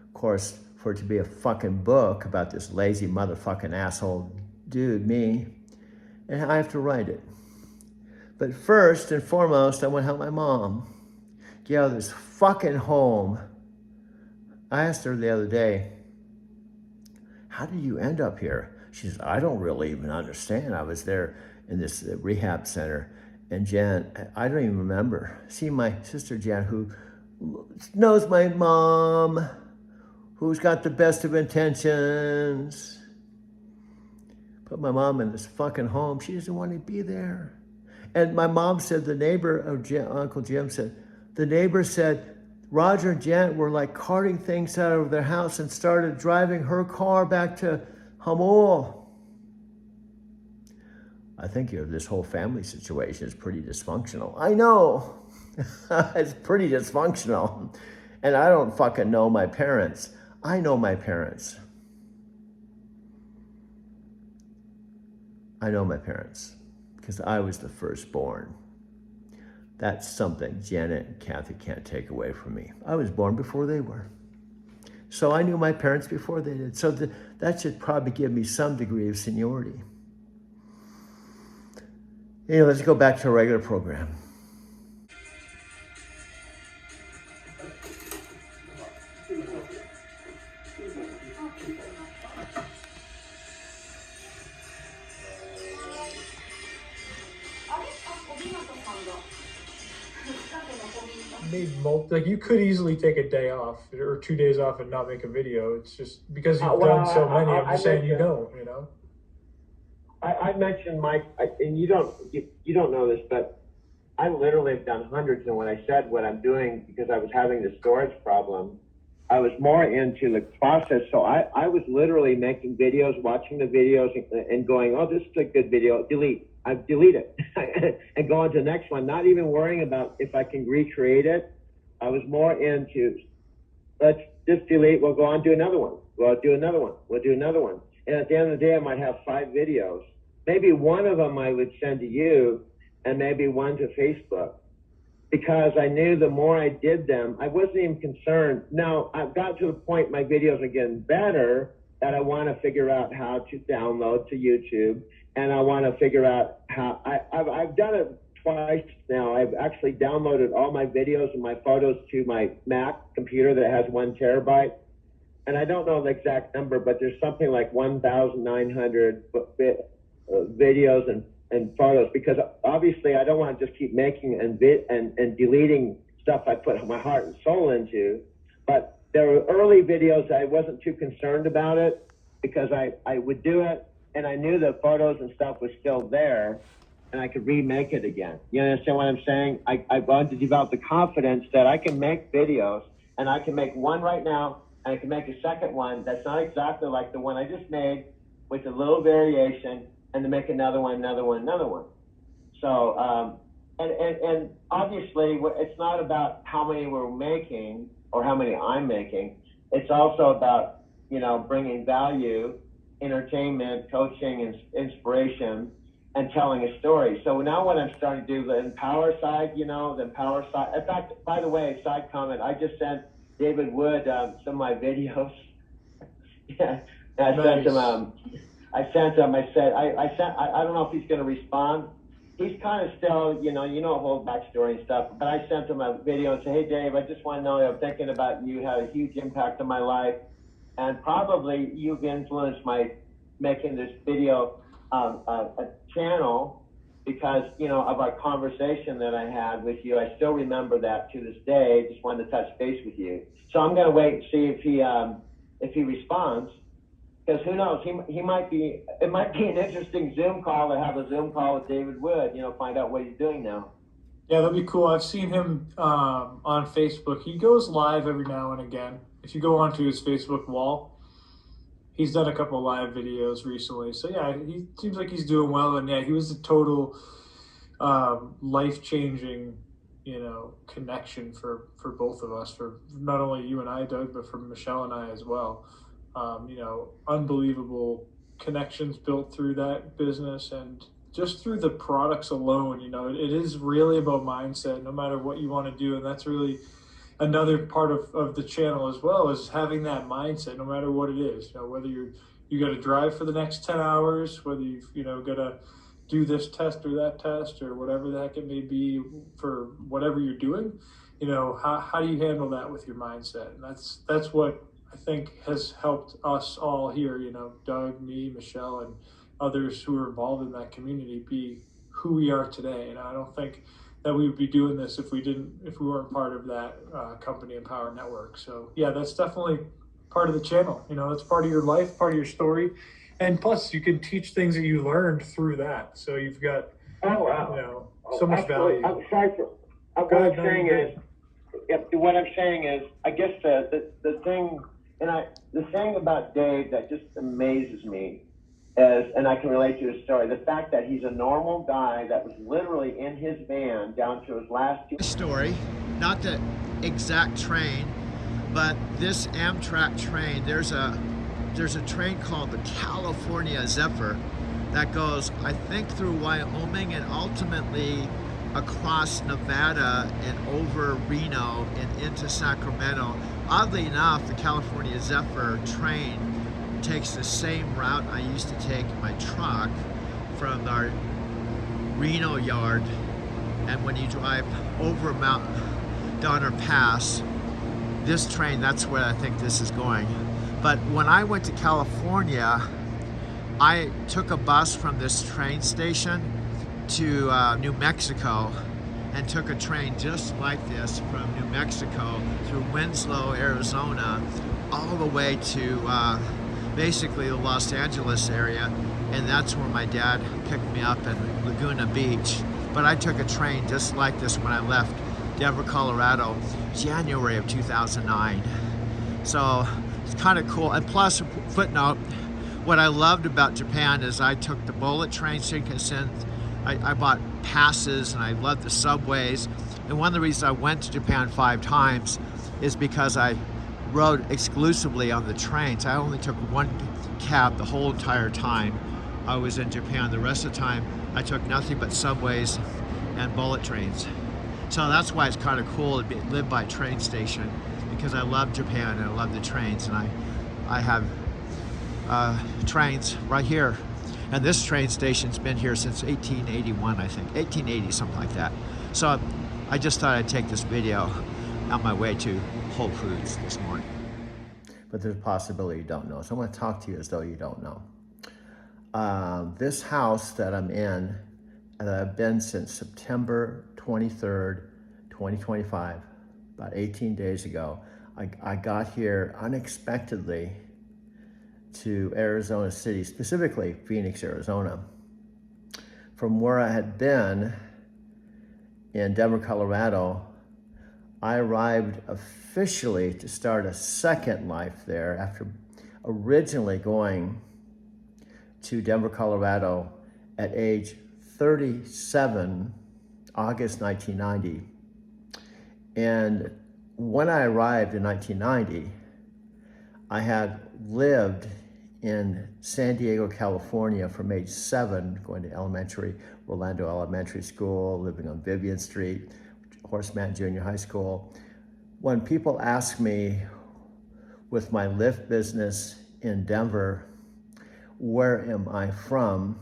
A: Of course, for it to be a fucking book about this lazy motherfucking asshole dude, me, and I have to write it. But first and foremost, I want to help my mom get out of this fucking home. I asked her the other day, how did you end up here? She says, I don't really even understand. I was there in this rehab center. And Jan, I don't even remember. See, my sister Jan, who knows my mom, who's got the best of intentions, put my mom in this fucking home. She doesn't want to be there. And my mom said, the neighbor of Uncle Jim said, the neighbor said, Roger and Janet were like carting things out of their house and started driving her car back to Hamul. I think this whole family situation is pretty dysfunctional. I know. It's pretty dysfunctional. And I don't fucking know my parents. I know my parents. I know my parents because I was the firstborn. That's something Janet and Kathy can't take away from me. I was born before they were. So I knew my parents before they did. So that should probably give me some degree of seniority. Let's go back to a regular program.
G: Like you could easily take a day off or 2 days off and not make a video. It's just because you've done so many. I'm just saying you don't. You know.
N: I mentioned Mike, and you don't know this, but I literally have done hundreds. And when I said what I'm doing because I was having the storage problem, I was more into the process. So I was literally making videos, watching the videos, and going, oh, this is a good video. Delete. I delete it and go on to the next one. Not even worrying about if I can recreate it. I was more into, let's just delete. We'll go on, do another one. We'll do another one. We'll do another one. And at the end of the day, I might have 5 videos. Maybe one of them I would send to you and maybe one to Facebook, because I knew the more I did them, I wasn't even concerned. Now, I've got to the point my videos are getting better that I want to figure out how to download to YouTube, and I want to figure out how, I've done it twice now. I've actually downloaded all my videos and my photos to my Mac computer that has 1 terabyte. And I don't know the exact number, but there's something like 1,900 videos and photos, because obviously I don't want to just keep making and deleting stuff I put my heart and soul into. But there were early videos I wasn't too concerned about it because I would do it and I knew the photos and stuff was still there and I could remake it again. You understand what I'm saying? I wanted to develop the confidence that I can make videos, and I can make one right now, and I can make a second one that's not exactly like the one I just made with a little variation, and to make another one. So, and obviously it's not about how many we're making or how many I'm making. It's also about you know, bringing value, entertainment, coaching, and inspiration, and telling a story. So now what I'm starting to do, the empower side, you know, the empower side. In fact, by the way, side comment, I just sent David Wood some of my videos. Yeah, I sent him. I said, I don't know if he's going to respond. He's kind of still, you know, whole backstory and stuff. But I sent him a video and said, hey, Dave, I just want to know that I'm thinking about you. Had a huge impact on my life, and probably you've influenced my making this video a channel because, you know, of our conversation that I had with you. I still remember that to this day. Just wanted to touch base with you. So I'm going to wait and see if he responds. Because who knows, he might be, it might be an interesting Zoom call to have a Zoom call with David Wood, you know, find out what he's doing now.
G: Yeah, that'd be cool. I've seen him on Facebook. He goes live every now and again. If you go onto his Facebook wall, he's done a couple of live videos recently. So yeah, he seems like he's doing well. And yeah, he was a total life-changing, you know, connection for both of us, for not only you and I, Doug, but for Michelle and I as well. You know, unbelievable connections built through that business and just through the products alone. You know, it is really about mindset, no matter what you want to do. And that's really another part of the channel as well, is having that mindset, no matter what it is. You know, whether you got to drive for the next 10 hours, whether you've, you know, got to do this test or that test or whatever the heck it may be for whatever you're doing, you know, how do you handle that with your mindset? And that's what I think has helped us all here, you know, Doug, me, Michelle, and others who are involved in that community be who we are today. And I don't think that we would be doing this if we weren't part of that company, Empower Network. So yeah, that's definitely part of the channel. You know, it's part of your life, part of your story. And plus you can teach things that you learned through that. So you've got, you know, so much value.
N: I'm sorry for, what I'm saying is, I guess the thing, the thing about Dave that just amazes me is, and I can relate to his story, the fact that he's a normal guy that was literally in his van down to his last two.
A: Story, not the exact train, but this Amtrak train, there's a train called the California Zephyr that goes, I think, through Wyoming and ultimately across Nevada and over Reno and into Sacramento. Oddly enough, the California Zephyr train takes the same route I used to take in my truck from our Reno yard, and when you drive over Mount Donner Pass, this train, that's where I think this is going. But when I went to California, I took a bus from this train station to New Mexico and took a train just like this from New Mexico through Winslow, Arizona, all the way to basically the Los Angeles area, and that's where my dad picked me up in Laguna Beach. But I took a train just like this when I left Denver, Colorado, January of 2009. So it's kind of cool. And plus, footnote, what I loved about Japan is I took the bullet train, Shinkansen. I bought passes and I loved the subways. And one of the reasons I went to Japan 5 times is because I rode exclusively on the trains. I only took one cab the whole entire time I was in Japan. The rest of the time I took nothing but subways and bullet trains. So that's why it's kind of cool to live by a train station, because I love Japan and I love the trains, and I have trains right here. And this train station's been here since 1881, I think, 1880, something like that. So I just thought I'd take this video on my way to Whole Foods this morning. But there's a possibility you don't know. So I'm going to talk to you as though you don't know. This house that I'm in, that I've been since September 23rd, 2025, about 18 days ago. I got here unexpectedly to Arizona City, specifically Phoenix, Arizona, from where I had been in Denver, Colorado. I arrived officially to start a second life there after originally going to Denver, Colorado at age 37, August 1990. And when I arrived in 1990, I had lived in San Diego, California from age 7, going to Orlando Elementary School, living on Vivian Street, Horseman Junior High School. When people ask me with my Lyft business in Denver, where am I from?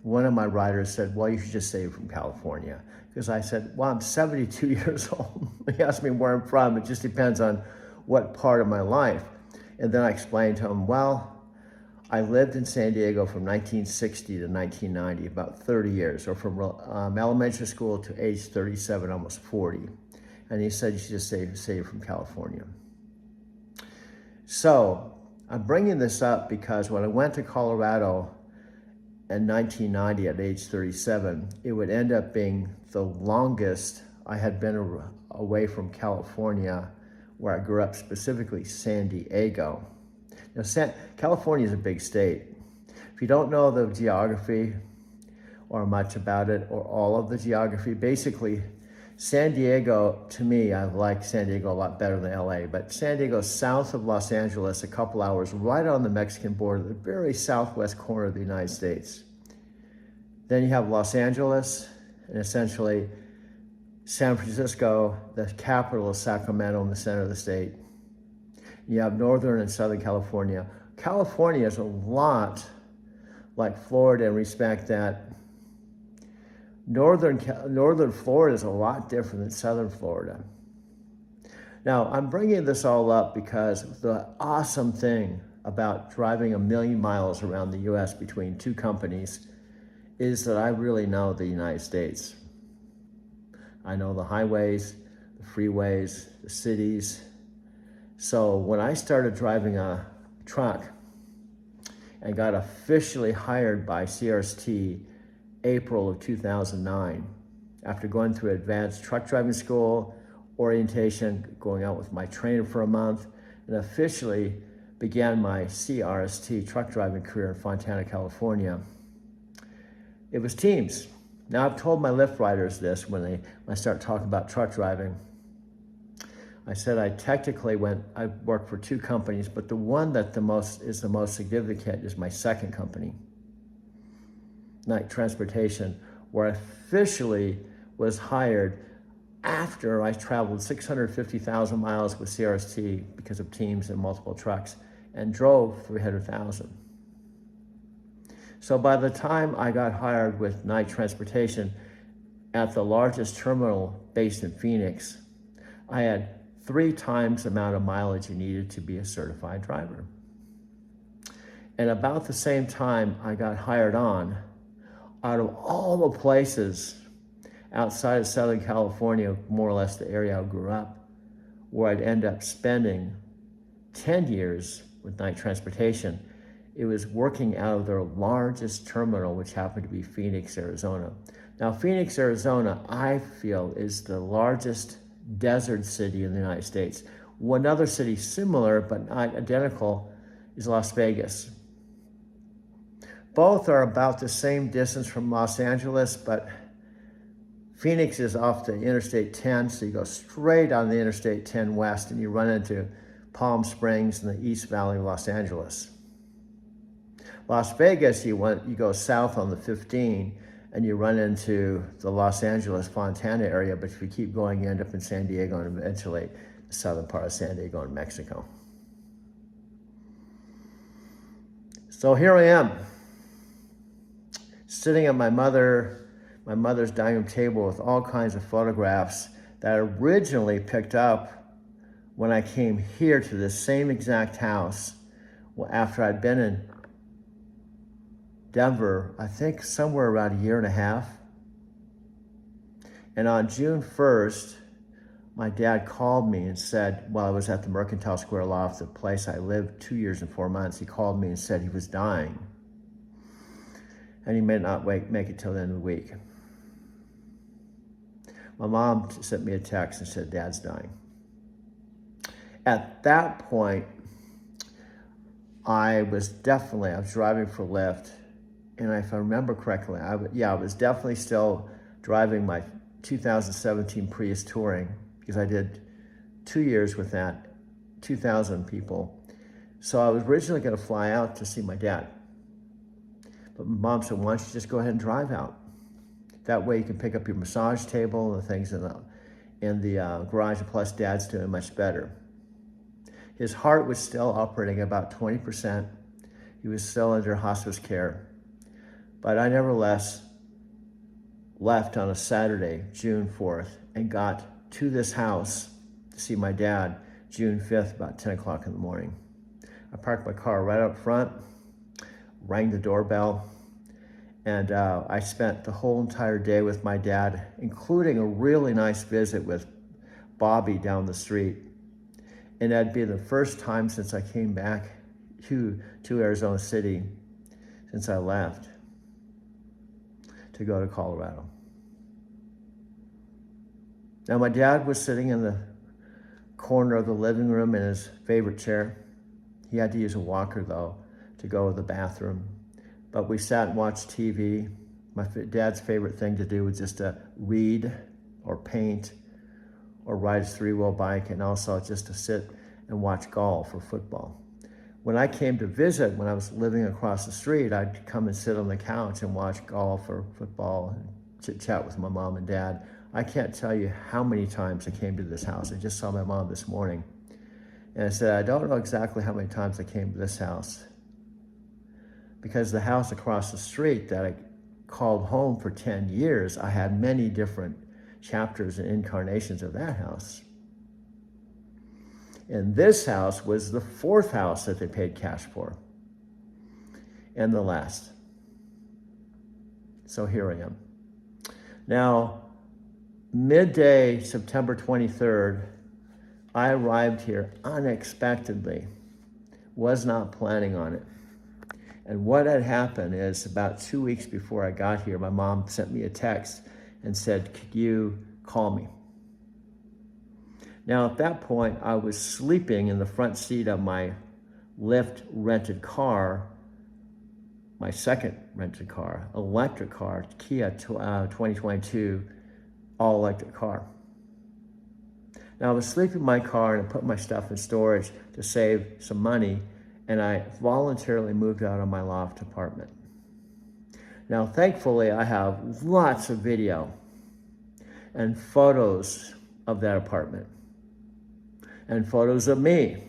A: One of my riders said, well, you should just say you're from California. Because I said, well, I'm 72 years old. He asked me where I'm from. It just depends on what part of my life. And then I explained to him, well, I lived in San Diego from 1960 to 1990, about 30 years, or from elementary school to age 37, almost 40. And he said, you should just say you're from California. So I'm bringing this up because when I went to Colorado in 1990 at age 37, it would end up being the longest I had been away from California, where I grew up, specifically San Diego. Now, California is a big state. If you don't know the geography or much about it or all of the geography, basically San Diego, to me, I like San Diego a lot better than LA, but San Diego is south of Los Angeles, a couple hours, right on the Mexican border, the very southwest corner of the United States. Then you have Los Angeles, and essentially San Francisco, the capital of Sacramento in the center of the state. You have Northern and Southern California. California is a lot like Florida in respect that Northern Florida is a lot different than Southern Florida. Now, I'm bringing this all up because the awesome thing about driving 1 million miles around the US between two companies is that I really know the United States. I know the highways, the freeways, the cities. So when I started driving a truck and got officially hired by CRST April of 2009, after going through advanced truck driving school, orientation, going out with my trainer for a month, and officially began my CRST truck driving career in Fontana, California, it was teams. Now, I've told my Lyft riders this when I start talking about truck driving. I said I work for 2 companies, but the one that is the most significant is my second company, Knight Transportation, where I officially was hired after I traveled 650,000 miles with CRST because of teams and multiple trucks and drove 300,000. So by the time I got hired with Knight Transportation at the largest terminal based in Phoenix, I had 3 times the amount of mileage you needed to be a certified driver. And about the same time I got hired on, out of all the places outside of Southern California, more or less the area I grew up, where I'd end up spending 10 years with Knight Transportation, it was working out of their largest terminal, which happened to be Phoenix, Arizona. Now, Phoenix, Arizona, I feel is the largest desert city in the United States. One other city similar but not identical is Las Vegas. Both are about the same distance from Los Angeles, but Phoenix is off the Interstate 10, so you go straight on the Interstate 10 west and you run into Palm Springs in the East Valley of Los Angeles. Las Vegas, you go south on the 15 and you run into the Los Angeles, Fontana area, but if you keep going, you end up in San Diego and eventually the southern part of San Diego and Mexico. So here I am, sitting at my mother's dining room table with all kinds of photographs that I originally picked up when I came here to this same exact house after I'd been in Denver, I think somewhere around 1.5 years. And on June 1st, my dad called me and said, while I was at the Mercantile Square Loft, the place I lived 2 years and 4 months, he called me and said he was dying. And he may not make it till the end of the week. My mom sent me a text and said, Dad's dying. At that point, I was driving for Lyft. And if I remember correctly, I was definitely still driving my 2017 Prius Touring because I did 2 years with that, 2,000 people. So I was originally going to fly out to see my dad. But my mom said, why don't you just go ahead and drive out? That way you can pick up your massage table and the things in the garage, and plus Dad's doing much better. His heart was still operating about 20%. He was still under hospice care. But I nevertheless left on a Saturday, June 4th, and got to this house to see my dad June 5th, about 10 o'clock in the morning. I parked my car right up front, rang the doorbell, and I spent the whole entire day with my dad, including a really nice visit with Bobby down the street. And that'd be the first time since I came back to Arizona City, since I left, to go to Colorado. Now my dad was sitting in the corner of the living room in his favorite chair. He had to use a walker though to go to the bathroom. But we sat and watched TV. My dad's favorite thing to do was just to read or paint or ride his three-wheel bike, and also just to sit and watch golf or football. When I came to visit, when I was living across the street, I'd come and sit on the couch and watch golf or football and chit-chat with my mom and dad. I can't tell you how many times I came to this house. I just saw my mom this morning. And I said, I don't know exactly how many times I came to this house, because the house across the street that I called home for 10 years, I had many different chapters and incarnations of that house. And this house was the fourth house that they paid cash for, and the last. So here I am. Now, midday, September 23rd, I arrived here unexpectedly, was not planning on it. And what had happened is about 2 weeks before I got here, my mom sent me a text and said, could you call me? Now at that point, I was sleeping in the front seat of my Lyft rented car, my second rented car, electric car, Kia 2022, all electric car. Now I was sleeping in my car and I put my stuff in storage to save some money, and I voluntarily moved out of my loft apartment. Now thankfully I have lots of video and photos of that apartment and photos of me,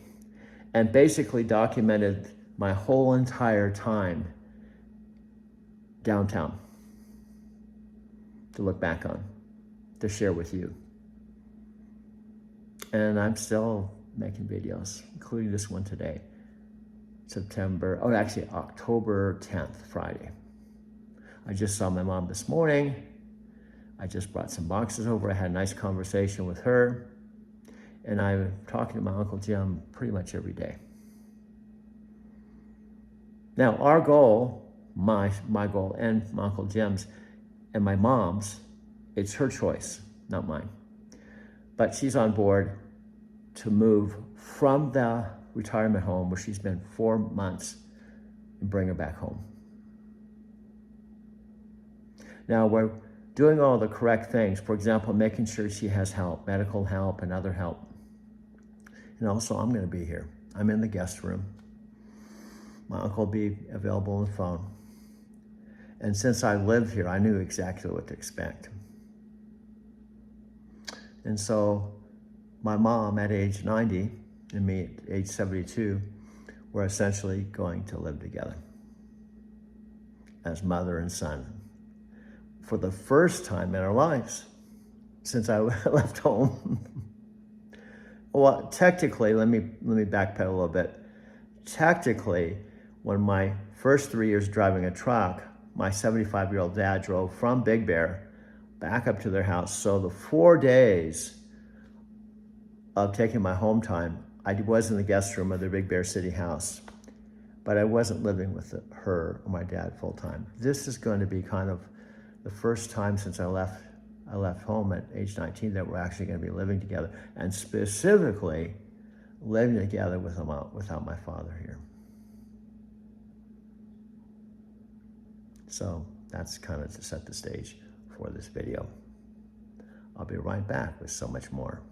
A: and basically documented my whole entire time downtown to look back on, to share with you. And I'm still making videos, including this one today, October 10th, Friday. I just saw my mom this morning. I just brought some boxes over. I had a nice conversation with her. And I'm talking to my Uncle Jim pretty much every day. Now, our goal, my goal and my Uncle Jim's and my mom's, it's her choice, not mine. But she's on board to move from the retirement home where she's been 4 months and bring her back home. Now, we're doing all the correct things. For example, making sure she has help, medical help and other help. And also, I'm going to be here. I'm in the guest room. My uncle will be available on the phone. And since I lived here, I knew exactly what to expect. And so my mom at age 90 and me at age 72 were essentially going to live together as mother and son for the first time in our lives since I left home. Well, technically, let me backpedal a little bit. Technically, when my first 3 years driving a truck, my 75-year-old dad drove from Big Bear back up to their house. So the 4 days of taking my home time, I was in the guest room of their Big Bear City house, but I wasn't living with her or my dad full time. This is going to be kind of the first time since I left home at age 19 that we're actually going to be living together, and specifically living together without my father here. So that's kind of to set the stage for this video. I'll be right back with so much more.